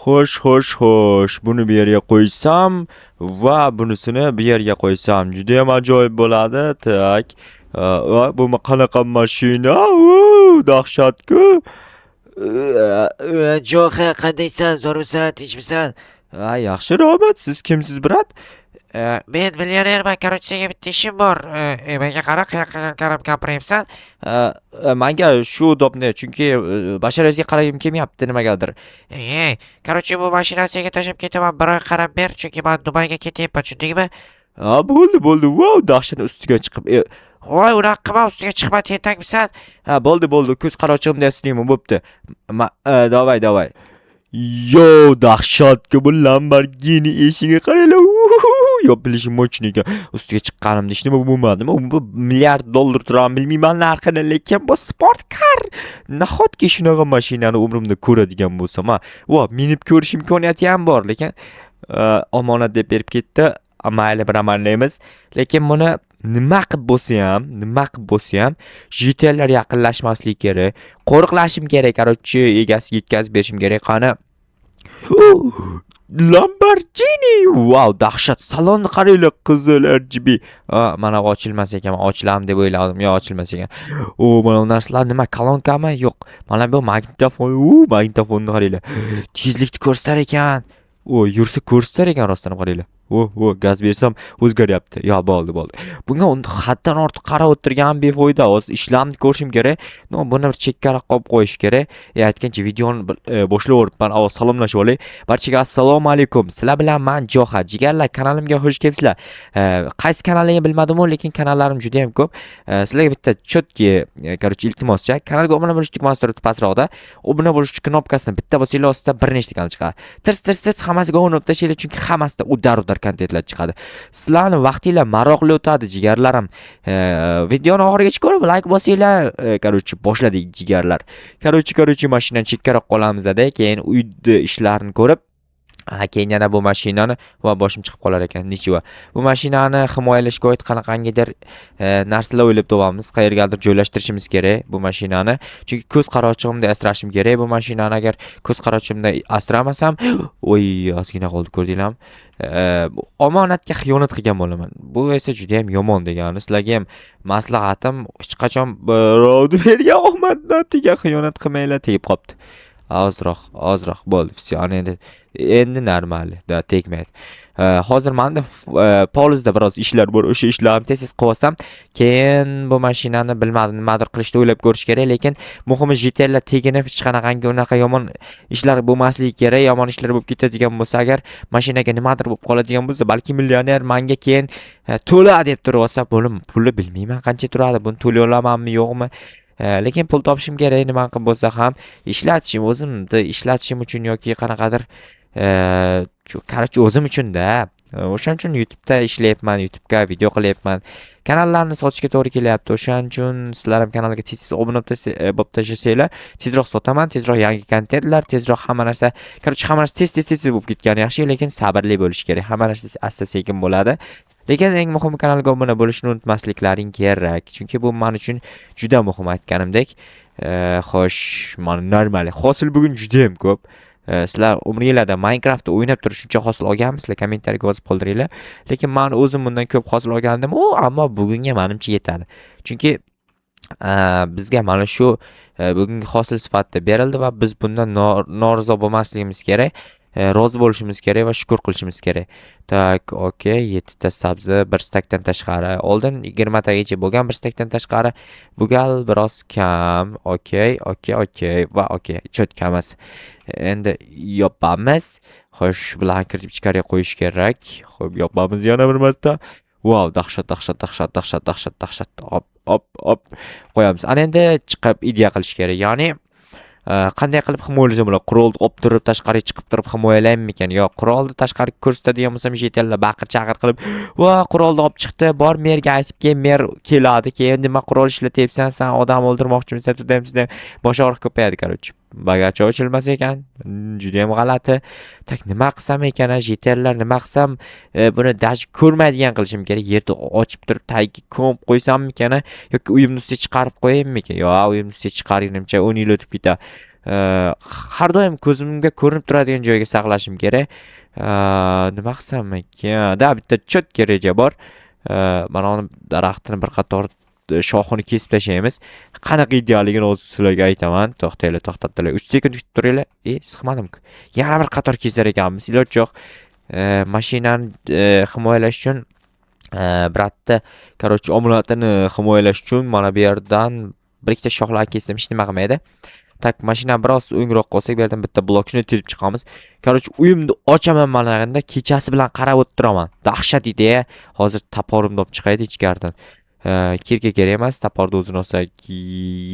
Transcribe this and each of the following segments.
Xo'sh. Buni bu yerga qo'ysam va bunisini bu yerga qo'ysam juda ham ajoyib bo'ladi. Tak. Bu qanaqa mashina? Dahshatku. Jo'xa, qandaysan? Zo'rmisan, tinchmisan? Yaxshi, rahmat. Siz kimsiz, brat? Men millionerman, короче, senga bitta ishim bor. Menga qara, qayoqqa qarab gapiryapsan? Menga shu dopni, chunki basharangizga qaragim kelmayapti nimagadir. Короче, bu mashinani senga tashlab ketaman. Bir oy qarab ber, chunki men Dubayga ketyapman, tushundingmi? Bo'ldi. Wow, dahshat ustiga chiqib. Voy, unaqa qilma, ustiga chiqma, tentakmisan? Bo'ldi. Ko'z qarachig'imda eslayman, bo'pti. Davay. Yo, dahshatga bu Lamborghini eshigi qaranglar. Yopilishi mochniga ustiga chiqqanimda hech nima bo'lmadimi? Bu milliard dollar turadi, bilmayman narxini, lekin bu sport kar. Nahotki shunaqa mashinani umrimda ko'radigan bo'lsam, minib ko'rish imkoniyati ham bor, lekin omonat deb berib ketdi. Mayli, bir amallaymiz. Lekin buni nima qilib bo'lsa ham JT'lar yaqinlashmasligi kerak. Qo'riqlashim kerak, короче, egasiga yetkazib berishim kerak. Qani. Lamborghini! Wow, dahshat. Salonni qaranglar, qizil RGB. Mana ochilmas ekan, ochilam deb o'yladim. Yo'q, ochilmas ekan. Mana bu narsalar nima, kolonkami? Yo'q. Mana bu magnitofon. Magnitofonni qaranglar. Tezlikni ko'rsatar ekan. Yursa ko'rsatar ekan, rostdan qaranglar. Gaz bersam o'zgaryapti. Bo'ldi. Bunga haddan ortiq qarab o'tirgan befoyda. Hozir ishlamni ko'rishim kerak. Buni bir chekkaroq qo'yib qo'yish kerak. Aytgancha videoni boshlaveribman. Salomlashib olay. Barchaga assalomu alaykum. Sizlar bilan men Jo'xa. Jigarlar, kanalimga xush kelibsizlar. Qaysi kanalingni bilmadim-ku, lekin kanallarim juda ham ko'p. Sizlarga bitta chotki, короче, iltimoscha, kanalga obuna bo'lish tugmasi turibdi pastroqda. Obuna bo'lish knopkasini bitta bosinglar, ostida bir nechta kanal chiqadi. Tirs hammasiga o'rnab tashlaylik, chunki hammasida udar kontentlar chiqadi. Sizlarni vaqtinglar maroqli o'tadi, jigarlarim. Videoni oxirigacha ko'rib, like bosinglar. Короче, boshladik, jigarlar. Короче, mashinani chekkaroq qolamiz-da, keyin uyda ishlarni ko'rib, keyin yana bu mashinani boshim chiqib qolar ekan, nechiva. Bu mashinani himoyalashga oid qanaqangidir narsalar o'ylab topamiz, qayergadir joylashtirishimiz kerak bu mashinani. Chunki ko'z qarachig'imda asrashim kerak bu mashinani. Agar ko'z qarachig'imda asramasam, ozgina qoldi, ko'rdinglarmi? Omonatga xiyonat qilgan bo'laman. Bu esa juda ham yomon degani. Sizlarga ham maslahatim, hech qachon birovni bergan omonatga xiyonat qilmanglar, tegib qopti. Ozroq bo'ldi. Endi normali, tegmaydi. Hozir menda polizda biroz ishlar bor. O'sha ishlarni tez qilib olsam, keyin bu mashinani bilmadim, nimadir qilishni o'ylab ko'rish kerak, lekin muhimi JT'lar teginib hech qanaqangi unaqa yomon ishlar bo'lmasligi kerak. Yomon ishlar bo'lib ketadigan bo'lsa, agar mashinaga nimadir bo'lib qoladigan bo'lsa, balki millioner menga keyin to'la deb turib olsa, puli bilmayman qancha turadi, buni to'lay olamanmi, yo'qmi? Lekin pul topishim kerak, nima qilib bo'lsa ham o'zimni ishlatishim uchun yoki qanaqadir qarchi o'zim uchun-da. O'shaning uchun YouTube'da ishlayapman, YouTube'ga video qilyapman. Kanallarni sotishga to'g'ri kelyapti. O'shaning uchun sizlar ham kanalga tez obuna bo'lib tashlasanglar, tezroq sotaman, tezroq yangi kontentlar, tezroq hamma narsa, hamma narsa tez bo'lib ketgani yaxshi, lekin sabrli bo'lish kerak. Hamma narsa asta-sekin bo'ladi. Lekin eng muhimi, kanalga obuna bo'lishni unutmasliklaring kerak. Chunki bu men uchun juda muhim, aytganimdek. Xo'sh, mana normal. Hosil bugun juda ham ko'p. Sizlar umringlarda Minecraftda o'ynab turib shuncha hosil olganmisizlar? Kommentariyaga yozib qoldiringlar. Lekin men o'zim bundan ko'p hosil olgandim, ammo bugunga menimcha yetadi. Chunki bizga mana shu bugungi hosil sifatida berildi va biz bundan norizo bo'lmasligimiz kerak. Rozi bo'lishimiz kerak va shukr qilishimiz kerak. Tak, okey, 7 ta sabzi, 1 stakdan tashqari. Oldin 20 tagacha bo'lgan 1 stakdan tashqari. Bu gal biroz kam. Okey va okey, cho'tkamiz. Endi yopamiz. Xo'sh, bularni kiritib ichkariga qo'yish kerak. Xo'p, yopamiz yana bir marta. Wow, dahshat. Hop. Qo'yamiz. Ana endi chiqib ideya qilish kerak. Ya'ni qanday qilib himoyalaymiz bular? Qurolni olib turib tashqariga chiqib turib himoyalaymikan? Yo, qurolni tashqariga ko'rsatadigan bo'lsam, JT'lar baqir-chaqir qilib, qurolni olib chiqdi, bor merga aytib keyin mer keladi. Keyin nima qurol ishlatyapsan, sen odam o'ldirmoqchimisan, tudamsan, bosh og'riq ko'payadi, короче. Bagacha ochilmas ekan. Juda ham g'alati. Tak, nima qilsam ekan, JT'lar nima qilsam buni dash ko'rmaydigan qilishim kerak. Yerda ochib turib tagiga ko'mib qo'ysammikan yoki uyimni ustiga chiqarib qo'yaymikan? Yo, uyimni ustiga chiqarganimcha 10 yil o'tib ketadi. har doim ko'zimga ko'rinib turadigan joyga saqlashim kerak. Nima qilsam ekan? Da bitta cho'tka reja bor. Mana uni daraxtini bir qator shoxini kesib tashlaymiz. Qanaqa idealligini hozir sizlarga aytaman. To'xtanglar, to'xtatdilar. 3 sekund kutib turinglar. Siqmadim-ku. Yana bir qator kesar ekanmiz. Iloji yo'q. Mashinani himoyalash uchun bratda, короче, omonatini himoyalash uchun mana bu yerdan bir ikkita shoxlarni kessam hech nima qilmaydi. Tak mashina biroz o'ngroq qolsak, bu yerdan bitta blokchini terib chiqamiz. Короче, uyimni ochaman managanda kechasi bilan qarab o'tiraman. Dahshat idea. Hozir taporimni olib chiqaydi ichkaridan. Kirga kerak emas, taporni o'zini olsak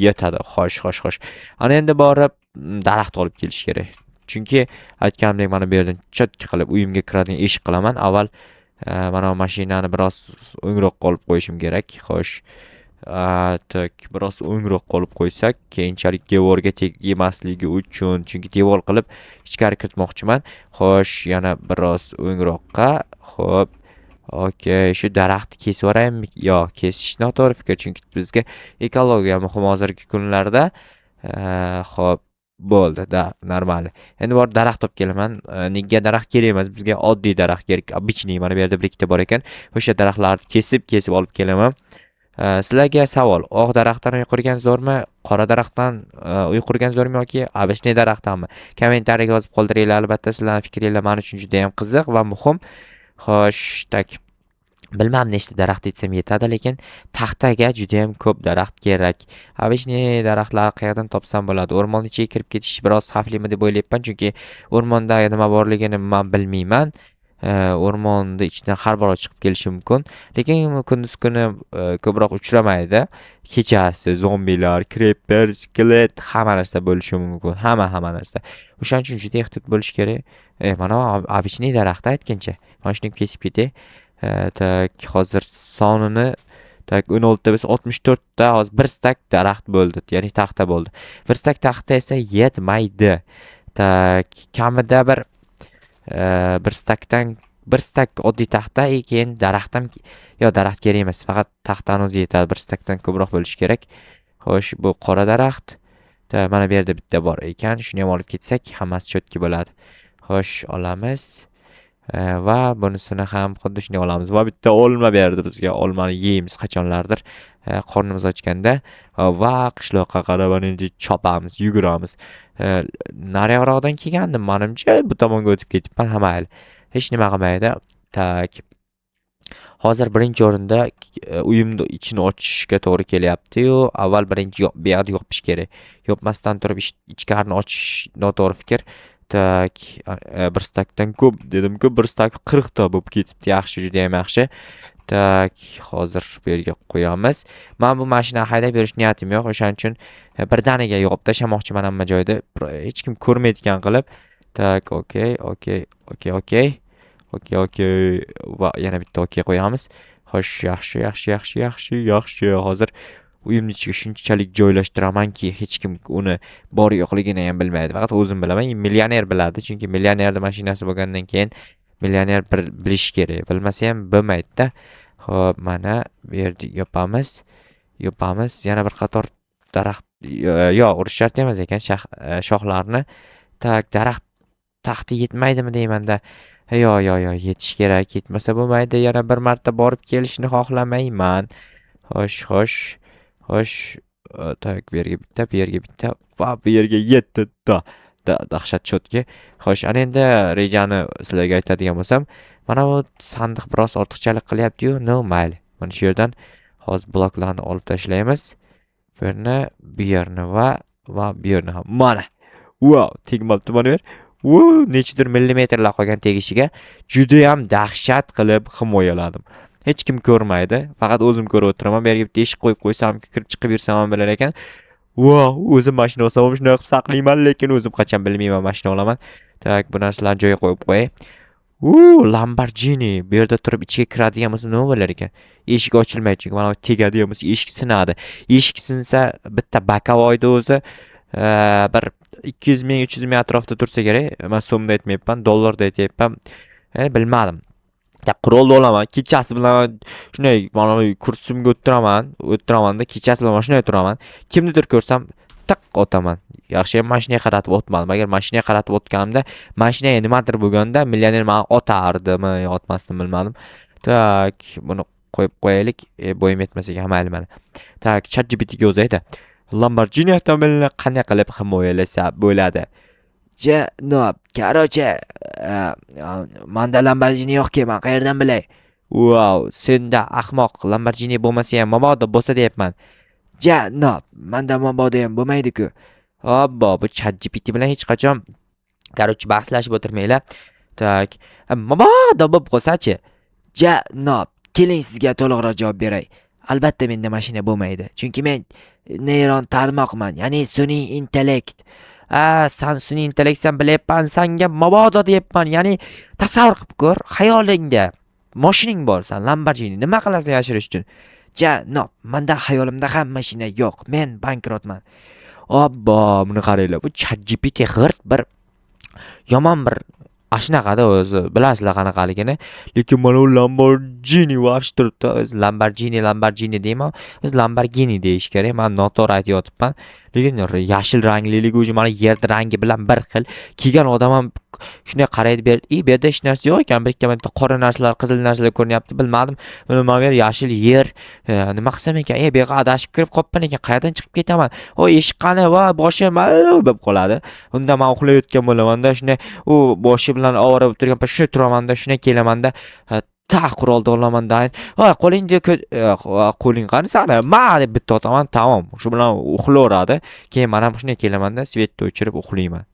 yetadi. Xo'sh. Ana endi borib daraxt olib kelish kerak. Chunki aytganimdek mana bu yerdan cho'tka qilib uyimga kiradigan eshik qilaman. Avval mana mashinani biroz o'ngroq qolib qo'yishim kerak. Xo'sh. Tak biroz o'ngroq qolib qo'ysak, keyinchalik devorga tegmasligi uchun, chunki devor qilib ichkari kiritmoqchiman. Xo'sh, yana biroz o'ngroqqa. Xo'p. Okey, shu daraxtni kesib yuboraymi? Yo'q, kesish noto'g'ri fikr, chunki bizga ekologiya muhim hozirgi kunlarda. Xo'p, bo'ldi, normal. Endi bor daraxt olib kelaman. Nega daraxt kerak emas, bizga oddiy daraxt kerak. Обычный, mana bu yerda bir ikkita bor ekan. O'sha daraxtlarni kesib olib kelaman. Sizlarga savol, oq daraxtdan uy qurgan zo'rmi, qora daraxtdan uy qurgan zo'rmi yoki обычный daraxtdanmi? Kommentariyaga yozib qoldiringlar, albatta sizlarning fikringiz men uchun juda ham qiziq va muhim. Xo'sh, tak bilmam nechta daraxt etsam yetadi, lekin taxtaga juda ham ko'p daraxt kerak. Обычный daraxtlarni qayerdan topsam bo'ladi? O'rmon ichiga kirib ketish biroz xavflimi deb o'ylayapman, chunki o'rmonda nima borligini men bilmayman. O'rmonda ichidan har bir chiqib kelishi mumkin, lekin kunduz kuni ko'proq uchramaydi. Kechasi zombilar, creeper, skelet hamma narsa bo'lishi mumkin. Hamma narsa. O'shaning uchun juda ehtiyot bo'lish kerak. Mana обычный daraxt aytgancha. Mana shuni kesib ketay. Tak hozir sonini 16 ta bo'lsa 64 ta, hozir 1 stak daraxt bo'ldi, ya'ni taxta bo'ldi. 1 stak taxta esa yetmaydi. Tak kamida bir stak oddiy taxta, keyin daraxt ham daraxt kerak emas, faqat taxtani o'zi yetadi. 1 stakdan ko'proq bo'lishi kerak. Xo'sh, bu qora daraxt. Mana bu yerda bitta bor ekan, shuni ham olib ketsak, hammasi cho'tki bo'ladi. Xo'sh, olamiz. Va bunisini ham xuddi shunday olamiz. Va bitta olma berdi bizga. Olmani yeymiz qachonlardir. Qornimiz ochganda va qishloqqa qarab endi chopamiz, yuguramiz. Naryoqroqdan kelgandim, menimcha bu tomonga o'tib ketibman, mayli. Hech nima qilmaydi. Tak. Hozir birinchi o'rinda uyimni ichini ochishga to'g'ri kelyapti-yu, avval birinchi bu yerni yopish kerak. Yopmasdan turib ichkarini ochish noto'g'ri fikr. Tak, 1 stakdan ko'p dedim-ku, 1 stak 40 ta bo'lib ketibdi. Yaxshi, juda ham yaxshi. Tak, hozir bu yerga qo'yamiz. Men bu mashinani haydab yurish niyatim yo'q, o'shaning uchun birdaniga yopib tashlamoqchiman hamma joyda. Hech kim ko'rmaydigan qilib. Tak, okey. Va yana bitta okey qo'yamiz. Xo'sh, yaxshi. Hozir uyimni ichiga shunchalik joylashtiramanki, hech kim uni bor yo'qligini ham bilmaydi. Faqat o'zim bilaman. Millioner biladi, chunki millionerning mashinasi bo'lgandan keyin millioner bilish kerak. Bilmasa ham bo'lmaydi-da. Xo'p, mana bu yerda yopamiz. Yana bir qator daraxt urish shart emas ekan shoxlarni. Tak, daraxt taxti yetmaydimi deymanda. Yo'q, yetish kerak. Yetmasa bo'lmaydi. Yana bir marta borib kelishni xohlamayman. Xo'sh. Tak, bu yerga bitta va bu yerga 7 ta. Dahshat cho'tki. Xo'sh, ana endi rejani sizlarga aytadigan bo'lsam, mana bu sandiq biroz ortiqchalik qilyapti-yu, mayli. Mana shu yerdan hozir bloklarni olib tashlaymiz. Bu yerni va bu yerni ham. Mana. Wow, tegmabdi mana yer. Nechidir millimetrlar qolgan tegishiga juda ham dahshat qilib himoyaladim. Hech kim ko'rmaydi, faqat o'zim ko'rib o'tiraman. Bu yerga bitta eshik qo'yib qo'ysam, kirib chiqib yursam ham bo'lar ekan. O'zim mashina olsam shunday qilib saqlayman, lekin o'zim qachon bilmayman mashina olaman. Tak, bu narsalarni joyiga qo'yib qo'yay. Lamborghini. Bu yerda turib ichiga kiradigan bo'lsa nima bo'lar ekan? Eshik ochilmaydi, chunki mana tegadigan bo'lsa eshik sinadi. Eshik sinsa bitta bakavoyda o'zi bir 200 ming, 300 ming atrofida tursa kerak. Men so'mda aytmayapman, dollarda aytayapman. Bilmadim. Qurolni olaman. Kechasi bilan shunday mana kursimga o'tiramanda, kechasi bilan shunday turaman. Kimnidir ko'rsam, tiq o'taman. Yaxshi ham mashinaga qaratib o'tmadim. Agar mashinaga qaratib o'tganimda, mashinaga nimadir bo'lganda millioner meni otardimi, yo otmasdimi bilmadim. Tak, buni qo'yib qo'yaylik. Bo'yim yetmas ekan, mayli mana. Tak, ChatGPTga o'zaydi. Lamborghini avtomobilini qanday qilib himoyalasa bo'ladi? Janob, короче, menda Lamborghini yo'q-ku, men qayerdan bilay? Wow, senda ahmoq Lamborghini bo'lmasa ham mabodo bo'lsa deyapman. Janob, menda mabodo ham bo'lmaydi-ku. Obbo, bu ChatGPT bilan hech qachon bahslashib o'tirmanglar. Tak, mabodo bo'lib qolsa-chi? Janob, keling sizga to'liqroq javob beray. Albatta menda mashina bo'lmaydi. Chunki men neyron tarmoqman, ya'ni sun'iy intellekt. Sen sun'iy intellektsan bilyapman, senga mabodo deyapman. Ya'ni tasavvur qilib ko'r, xayolingda mashining bor, sen Lamborghini nima qilasan yashirish uchun? Janob, menda xayolimda ham mashina yo'q. Men bankrotman. Obbo, buni qaranglar. Bu ChatGPT g'irt bir yomon bir ashnaqada o'zi. Bilasizlar qanaqaligini. Lekin mana u Lamborghini vaqt turibdi. O'zi Lamborghini deyman. O'zi Lamborghini deyish kerak. Men noto'g'ri aytayotibman. Lekin yashil rangliligi o'zi mana yer rangi bilan bir xil. Kelgan odam ham shunday qaraydi, bu yerda hech narsa yo'q ekan. Bir ikki marta qora narsalar, qizil narsalar ko'rinyapti, bilmadim. Mana yashil yer, nima qilsam ekan? Bu yerga adashib kirib qolibman ekan. Qayerdan chiqib ketaman? Eshik qani va boshim bo'lib qoladi. Unda men uxlayotgan bo'lamanda, shunday u boshi bilan ovora bo'lib turgan paytda shunday turamanda, shunday kelamanda, qurolni olamanda. Qo'ling qani sani? Ma deb bitta otaman, tamom. Shu bilan uxlayveradi. Keyin men ham shunday kelamanda, svetni o'chirib uxlayman.